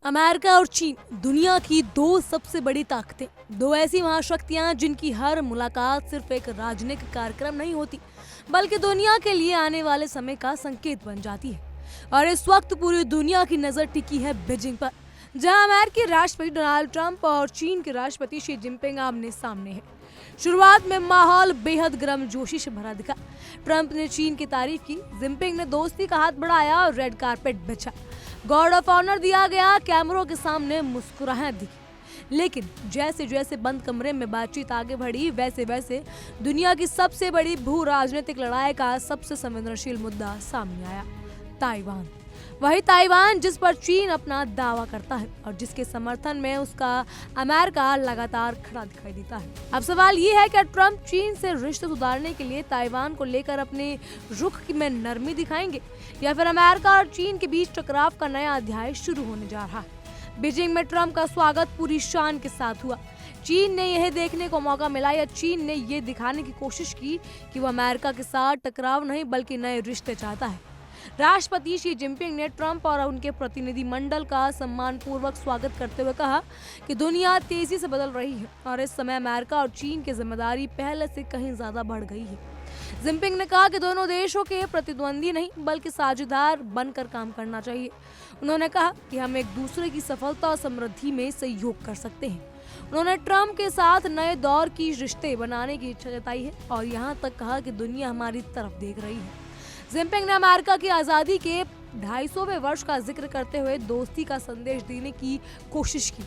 America और चीन दुनिया की दो सबसे बड़ी ताकतें, दो ऐसी महाशक्तियां जिनकी हर मुलाकात सिर्फ एक राजनीतिक कार्यक्रम नहीं होती बल्कि दुनिया के लिए आने वाले समय का संकेत बन जाती है। और इस वक्त पूरी दुनिया की नजर टिकी है बीजिंग पर, जहां अमेरिकी राष्ट्रपति डोनाल्ड ट्रंप और चीन के राष्ट्रपति शी जिनपिंग आमने सामने हैं। शुरुआत में माहौल बेहद गर्मजोशी से भरा दिखा। ट्रंप ने चीन की तारीफ की, जिनपिंग ने दोस्ती का हाथ बढ़ाया और रेड कारपेट बिछा। गार्ड ऑफ ऑनर दिया गया, कैमरों के सामने मुस्कुराहट दिखी। लेकिन जैसे जैसे बंद कमरे में बातचीत आगे बढ़ी, वैसे वैसे दुनिया की सबसे बड़ी भू राजनीतिक लड़ाई का सबसे संवेदनशील मुद्दा सामने आया, ताइवान। वही ताइवान जिस पर चीन अपना दावा करता है और जिसके समर्थन में उसका अमेरिका लगातार खड़ा दिखाई देता है। अब सवाल ये है कि ट्रंप चीन से रिश्ते सुधारने के लिए ताइवान को लेकर अपने रुख में नरमी दिखाएंगे या फिर अमेरिका और चीन के बीच टकराव का नया अध्याय शुरू होने जा रहा है। बीजिंग में ट्रंप का स्वागत पूरी शान के साथ हुआ। चीन ने यह देखने को मौका मिला या चीन ने यह दिखाने की कोशिश की कि वो अमेरिका के साथ टकराव नहीं बल्कि नए रिश्ते चाहता है। राष्ट्रपति शी जिनपिंग ने ट्रंप और उनके प्रतिनिधि मंडल का सम्मानपूर्वक स्वागत करते हुए कहा कि दुनिया तेजी से बदल रही है और इस समय अमेरिका और चीन की जिम्मेदारी पहले से कहीं ज्यादा बढ़ गई है। जिनपिंग ने कहा कि दोनों देशों के प्रतिद्वंदी नहीं बल्कि साझेदार बनकर काम करना चाहिए। उन्होंने कहा कि हम एक दूसरे की सफलता और समृद्धि में सहयोग कर सकते हैं। उन्होंने ट्रंप के साथ नए दौर की रिश्ते बनाने की इच्छा जताई है और यहाँ तक कहा कि दुनिया हमारी तरफ देख रही है। जिनपिंग ने अमेरिका की आज़ादी के 250वें वर्ष का जिक्र करते हुए दोस्ती का संदेश देने की कोशिश की।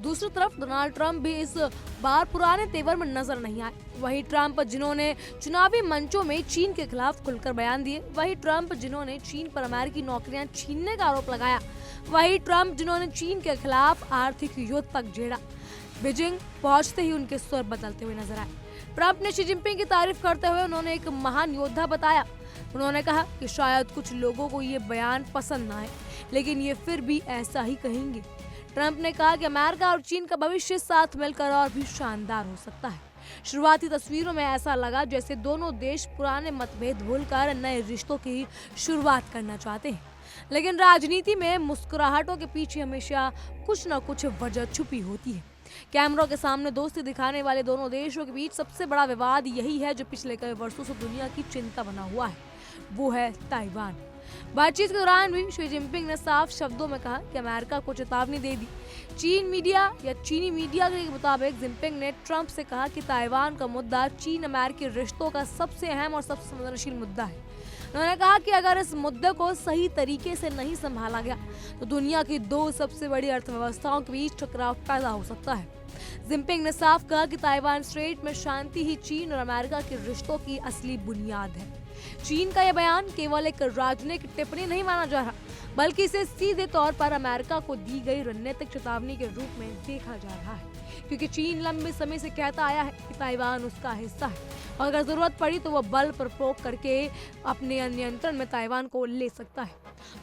दूसरी तरफ डोनाल्ड ट्रंप भी इस बार पुराने तेवर में नजर नहीं आए। वही ट्रंप जिन्होंने चुनावी मंचों में चीन के खिलाफ खुलकर बयान दिए, वही ट्रंप जिन्होंने चीन पर अमेरिकी नौकरियां छीनने का आरोप लगाया, वही ट्रंप जिन्होंने चीन के खिलाफ आर्थिक युद्ध तक छेड़ा। बीजिंग पहुंचते ही उनके स्वर बदलते हुए नजर आए। ट्रंप ने शी जिनपिंग की तारीफ करते हुए उन्होंने एक महान योद्धा बताया। उन्होंने कहा कि शायद कुछ लोगों को ये बयान पसंद ना आए, लेकिन ये फिर भी ऐसा ही कहेंगे। ट्रंप ने कहा कि अमेरिका और चीन का भविष्य साथ मिलकर और भी शानदार हो सकता है। शुरुआती तस्वीरों में ऐसा लगा जैसे दोनों देश पुराने मतभेद भूलकर नए रिश्तों की शुरुआत करना चाहते हैं। लेकिन राजनीति में मुस्कुराहटों के पीछे हमेशा कुछ न कुछ वजह छुपी होती है। कैमरों के सामने दोस्ती दिखाने वाले दोनों देशों के बीच सबसे बड़ा विवाद यही है जो पिछले कई वर्षों से दुनिया की चिंता बना हुआ है, वो है ताइवान। बातचीत के दौरान भी शी जिनपिंग ने साफ शब्दों में कहा कि अमेरिका को चेतावनी दे दी। चीनी मीडिया के मुताबिक जिनपिंग ने ट्रंप से कहा कि ताइवान का मुद्दा चीन अमेरिकी रिश्तों का सबसे अहम और सबसे संवेदनशील मुद्दा है। उन्होंने कहा कि अगर इस मुद्दे को सही तरीके से नहीं संभाला गया तो दुनिया की दो सबसे बड़ी अर्थव्यवस्थाओं के बीच टकराव पैदा हो सकता है। जिनपिंग ने साफ कहा कि ताइवान स्ट्रेट में शांति ही चीन और अमेरिका के रिश्तों की असली बुनियाद है। चीन का यह बयान केवल एक राजनीतिक टिप्पणी नहीं माना जा रहा, बल्कि इसे सीधे तौर पर अमेरिका को दी गई रणनीतिक चेतावनी के रूप में देखा जा रहा है, क्योंकि चीन लंबे समय से कहता आया है कि ताइवान उसका हिस्सा है और अगर जरूरत पड़ी तो वह बल प्रयोग करके अपने नियंत्रण में ताइवान को ले सकता है।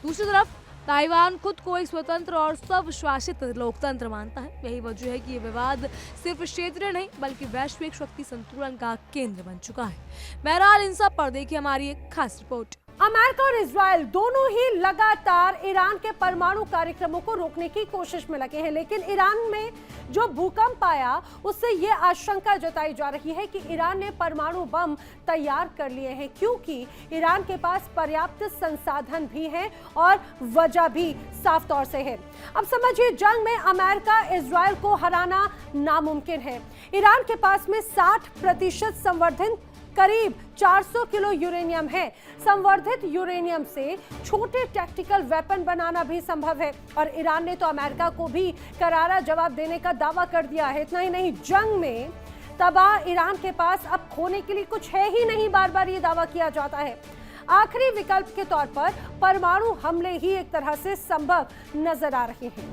दूसरी तरफ ताइवान खुद को एक स्वतंत्र और स्वशासित लोकतंत्र मानता है। यही वजह है कि ये विवाद सिर्फ क्षेत्रीय नहीं बल्कि वैश्विक शक्ति संतुलन का केंद्र बन चुका है। बहरहाल इन सब पर देखिए हमारी एक खास रिपोर्ट। अमेरिका और इजराइल दोनों ही लगातार ईरान के परमाणु कार्यक्रमों को रोकने की कोशिश में लगे हैं, लेकिन ईरान में जो भूकंप आया उससे ये आशंका जताई जा रही है कि ईरान ने परमाणु बम तैयार कर लिए हैं, क्योंकि ईरान के पास पर्याप्त संसाधन भी हैं और वजह भी साफ तौर से है। अब समझिए, जंग में अमेरिका इजराइल को हराना नामुमकिन है। ईरान के पास में 60% संवर्धित करीब 400 किलो यूरेनियम है। संवर्धित यूरेनियम से छोटे टैक्टिकल वेपन बनाना भी संभव है और ईरान ने तो अमेरिका को भी करारा जवाब देने का दावा कर दिया है। इतना ही नहीं, जंग में तबाह ईरान के पास अब खोने के लिए कुछ है ही नहीं, बार बार ये दावा किया जाता है। आखिरी विकल्प के तौर पर परमाणु हमले ही एक तरह से संभव नजर आ रहे हैं।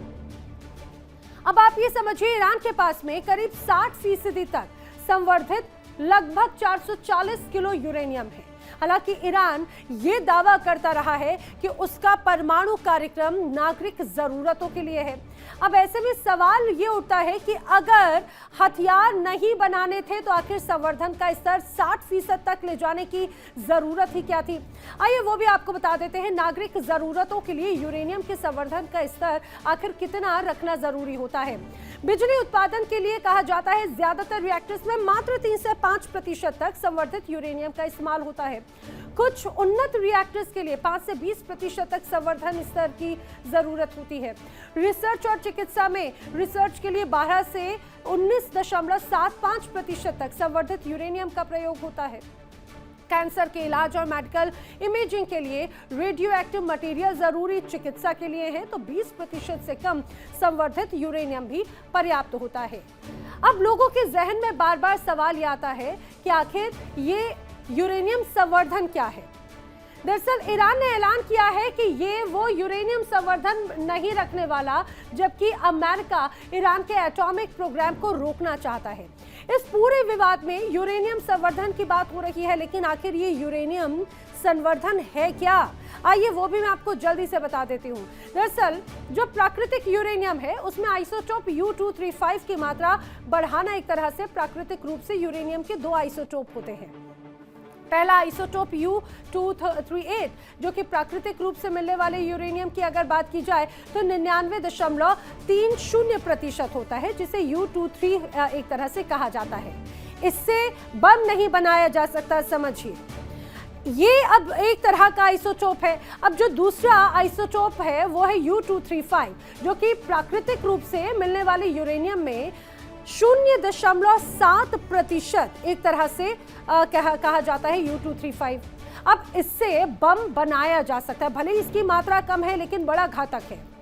अब आप ये समझिए, ईरान के पास में करीब 60% तक संवर्धित लगभग 440 किलो यूरेनियम है। हालांकि ईरान ये दावा करता रहा है कि उसका परमाणु कार्यक्रम नागरिक जरूरतों के लिए है। अब ऐसे में सवाल ये उठता है कि अगर हथियार नहीं बनाने थे तो आखिर संवर्धन का स्तर 60% तक ले जाने की जरूरत ही क्या थी। आइए वो भी आपको बता देते हैं, नागरिक जरूरतों के लिए यूरेनियम के संवर्धन का स्तर आखिर कितना रखना जरूरी होता है। बिजली उत्पादन के लिए कहा जाता है ज्यादातर रिएक्टर्स में मात्र 3 से 5% तक संवर्धित यूरेनियम का इस्तेमाल होता है। कुछ उन्नत रिएक्टर्स के लिए 5 से 20% तक संवर्धन स्तर की जरूरत होती है। रिसर्च और चिकित्सा में रिसर्च के लिए 12 से 19.75% तक संवर्धित यूरेनियम का प्रयोग होता है। कैंसर के इलाज और मेडिकल इमेजिंग के लिए रेडियो एक्टिव मटेरियल जरूरी चिकित्सा के लिए है तो 20% से कम संवर्धित यूरेनियम भी पर्याप्त होता है। अब लोगों के जहन में बार बार सवाल ये आता है कि आखिर ये यूरेनियम संवर्धन क्या है। दरअसल ईरान ने ऐलान किया है कि ये वो यूरेनियम संवर्धन नहीं रखने वाला, जबकि अमेरिका ईरान के एटॉमिक प्रोग्राम को रोकना चाहता है। इस पूरे विवाद में यूरेनियम संवर्धन की बात हो रही है, लेकिन आखिर ये यूरेनियम संवर्धन है क्या? आइए वो भी मैं आपको जल्दी से बता देती हूँ। दरअसल जो प्राकृतिक यूरेनियम है उसमें आइसोटोप U-235 की मात्रा बढ़ाना एक तरह से प्राकृतिक रूप से यूरेनियम के 2 आइसोटोप होते हैं। पहला आइसोटोप U-238 जो कि प्राकृतिक रूप से मिलने वाले यूरेनियम की अगर बात की जाए तो 99.30% होता है, जिसे U-23 एक तरह से कहा जाता है। इससे बम नहीं बनाया जा सकता, समझिए। ये अब एक तरह का आइसोटोप है। अब जो दूसरा आइसोटोप है वो है U-235 जो कि प्राकृतिक रूप से मिलने वाले यूरेनियम में 0.7% एक तरह से कहा जाता है U-235। अब इससे बम बनाया जा सकता है, भले ही इसकी मात्रा कम है लेकिन बड़ा घातक है।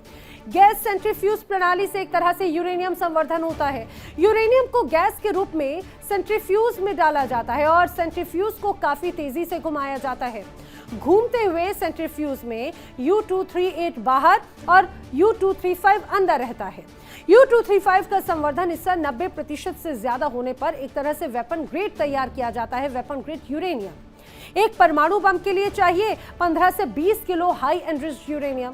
गैस सेंट्रीफ्यूज प्रणाली से एक तरह से यूरेनियम संवर्धन होता है। यूरेनियम को गैस के रूप में सेंट्रीफ्यूज में डाला जाता है और सेंट्रीफ्यूज को काफी तेजी से घुमाया जाता है। घूमते हुए सेंट्रीफ्यूज में U-238 बाहर और U-235 अंदर रहता है। U-235 का संवर्धन हिस्सा 90% से ज्यादा होने पर एक तरह से वेपन ग्रेड तैयार किया जाता है। वेपन ग्रेड यूरेनियम एक परमाणु बम के लिए चाहिए 15 से 20 kilo high enriched uranium.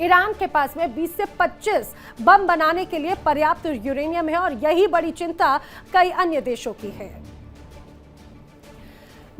Iran के पास में 20 से 25 बम बनाने के लिए पर्याप्त यूरेनियम है और यही बड़ी चिंता कई अन्य देशों की है।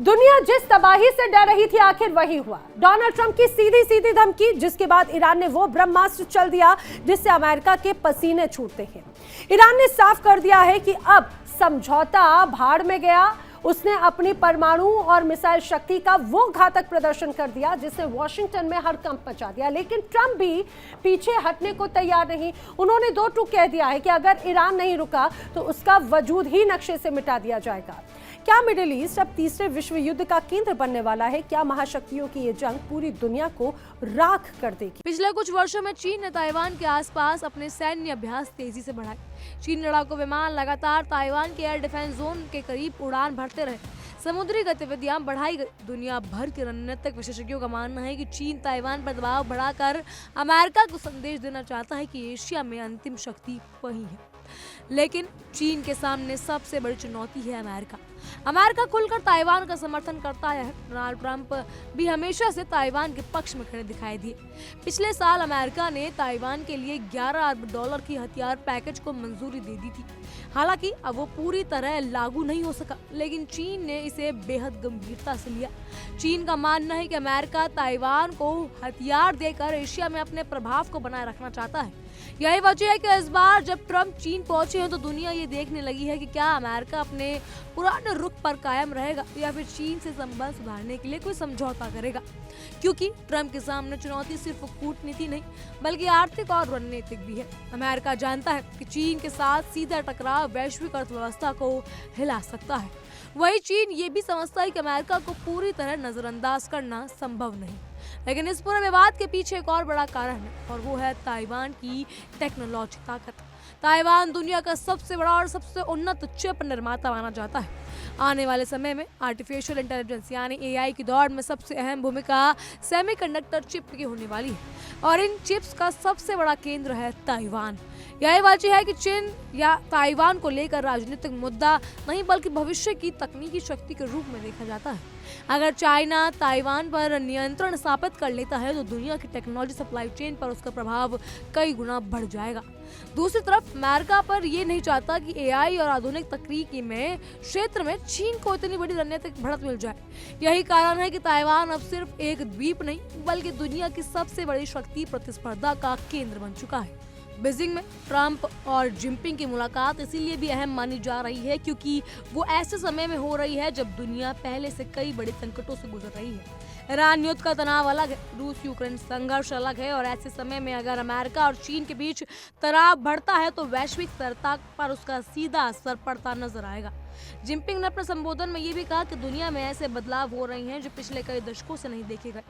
दुनिया जिस तबाही से डर रही थी आखिर वही हुआ। डोनाल्ड ट्रंप की सीधी सीधी धमकी, जिसके बाद ईरान ने वो ब्रह्मास्त्र चल दिया जिससे अमेरिका के पसीने छूटते हैं। ईरान ने साफ कर दिया है कि अब समझौता भाड़ में गया। उसने अपनी परमाणु और मिसाइल शक्ति का वो घातक प्रदर्शन कर दिया जिसने वॉशिंगटन में हड़कंप मचा दिया। लेकिन ट्रंप भी पीछे हटने को तैयार नहीं। उन्होंने दो टूक कह दिया है कि अगर ईरान नहीं रुका तो उसका वजूद ही नक्शे से मिटा दिया जाएगा। क्या मिडिल ईस्ट अब तीसरे विश्व युद्ध का केंद्र बनने वाला है? क्या महाशक्तियों की ये जंग पूरी दुनिया को राख कर देगी? पिछले कुछ वर्षों में चीन ने ताइवान के आसपास अपने सैन्य अभ्यास तेजी से बढ़ाए। चीन लड़ाकू विमान लगातार ताइवान के एयर डिफेंस जोन के करीब उड़ान भरते रहे। समुद्री गतिविधियां बढ़ाई गई। दुनिया भर के रणनीतिक विशेषज्ञों का मानना है कि चीन ताइवान पर दबाव बढ़ाकर अमेरिका को संदेश देना चाहता है कि एशिया में अंतिम शक्ति वही है। लेकिन चीन के सामने सबसे बड़ी चुनौती है अमेरिका। अमेरिका खुलकर ताइवान का समर्थन करता है। डोनाल्ड ट्रंप भी हमेशा से ताइवान के पक्ष में खड़े दिखाई दिए। पिछले साल अमेरिका ने ताइवान के लिए $11 अरब की हथियार पैकेज को मंजूरी दे दी थी। हालांकि अब वो पूरी तरह लागू नहीं हो सका, लेकिन चीन ने इसे बेहद गंभीरता से लिया। चीन का मानना है कि अमेरिका ताइवान को हथियार देकर एशिया में अपने प्रभाव को बनाए रखना चाहता है। यही वजह है कि इस बार जब ट्रंप चीन पहुंचे हैं तो दुनिया ये देखने लगी है कि क्या अमेरिका अपने पुराने रुख पर कायम रहेगा या फिर चीन से संबंध सुधारने के लिए कोई समझौता करेगा। क्योंकि ट्रंप के सामने चुनौती सिर्फ कूटनीति नहीं बल्कि आर्थिक और रणनीतिक भी है। अमेरिका जानता है कि चीन के साथ सीधा टकराव वैश्विक अर्थव्यवस्था को हिला सकता है। वही चीन ये भी समझता है कि अमेरिका को पूरी तरह नजरअंदाज करना संभव नहीं। लेकिन इस पूरे विवाद के पीछे एक और बड़ा कारण है और वो है ताइवान की टेक्नोलॉजी ताकत। ताइवान दुनिया का सबसे बड़ा और सबसे उन्नत चिप निर्माता माना जाता है। आने वाले समय में आर्टिफिशियल इंटेलिजेंस यानी AI की दौड़ में सबसे अहम भूमिका सेमीकंडक्टर चिप की होने वाली है और इन चिप्स का सबसे बड़ा केंद्र है ताइवान। यही वजह है कि चीन या ताइवान को लेकर राजनीतिक मुद्दा नहीं बल्कि भविष्य की तकनीकी शक्ति के रूप में देखा जाता है। अगर चाइना ताइवान पर नियंत्रण स्थापित कर लेता है तो दुनिया की टेक्नोलॉजी सप्लाई चेन पर उसका प्रभाव कई गुना बढ़ जाएगा। दूसरी तरफ अमेरिका पर ये नहीं चाहता कि एआई और आधुनिक तकनीकी में क्षेत्र में चीन को इतनी बड़ी रणनीतिक बढ़त मिल जाए। यही कारण है कि ताइवान अब सिर्फ एक द्वीप नहीं बल्कि दुनिया की सबसे बड़ी शक्ति प्रतिस्पर्धा का केंद्र बन चुका है। बीजिंग में ट्रंप और जिनपिंग की मुलाकात इसीलिए भी अहम मानी जा रही है क्योंकि वो ऐसे समय में हो रही है जब दुनिया पहले से कई बड़े संकटों से गुजर रही है। ईरान युद्ध का तनाव अलग है, रूस यूक्रेन संघर्ष अलग है और ऐसे समय में अगर अमेरिका और चीन के बीच तनाव बढ़ता है तो वैश्विक स्तर पर उसका सीधा असर पड़ता नजर आएगा। जिनपिंग ने अपने संबोधन में ये भी कहा कि दुनिया में ऐसे बदलाव हो रहे हैं जो पिछले कई दशकों से नहीं देखे गए।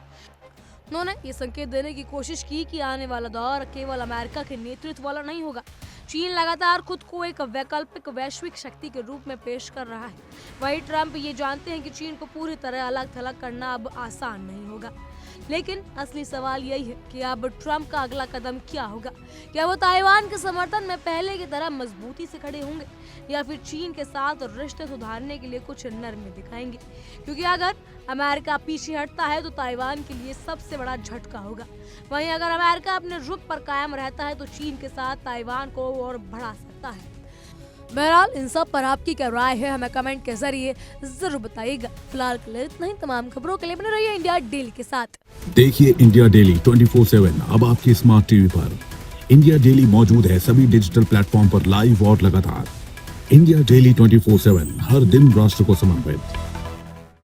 उन्होंने ये संकेत देने की कोशिश की कि आने वाला दौर केवल अमेरिका के नेतृत्व वाला नहीं होगा। चीन लगातार खुद को एक वैकल्पिक वैश्विक शक्ति के रूप में पेश कर रहा है। वहीं ट्रंप ये जानते हैं कि चीन को पूरी तरह अलग थलग करना अब आसान नहीं होगा। लेकिन असली सवाल यही है कि अब ट्रंप का अगला कदम क्या होगा। क्या वो ताइवान के समर्थन में पहले की तरह मजबूती से खड़े होंगे या फिर चीन के साथ रिश्ते सुधारने के लिए कुछ नरमी दिखाएंगे? क्योंकि अगर अमेरिका पीछे हटता है तो ताइवान के लिए सबसे बड़ा झटका होगा। वहीं अगर अमेरिका अपने रुख पर कायम रहता है तो चीन के साथ ताइवान को और बढ़ा सकता है। बहरहाल इन सब पर आपकी क्या राय है हमें कमेंट के जरिए जरूर बताइएगा। फिलहाल के लिए इतना ही। तमाम खबरों के लिए बने रहिए इंडिया डेली के साथ। देखिए इंडिया डेली 24/7 अब आपकी स्मार्ट टीवी पर। इंडिया डेली मौजूद है सभी डिजिटल प्लेटफॉर्म पर लाइव और लगातार। इंडिया डेली 24/7 हर दिन राष्ट्र को समर्पित।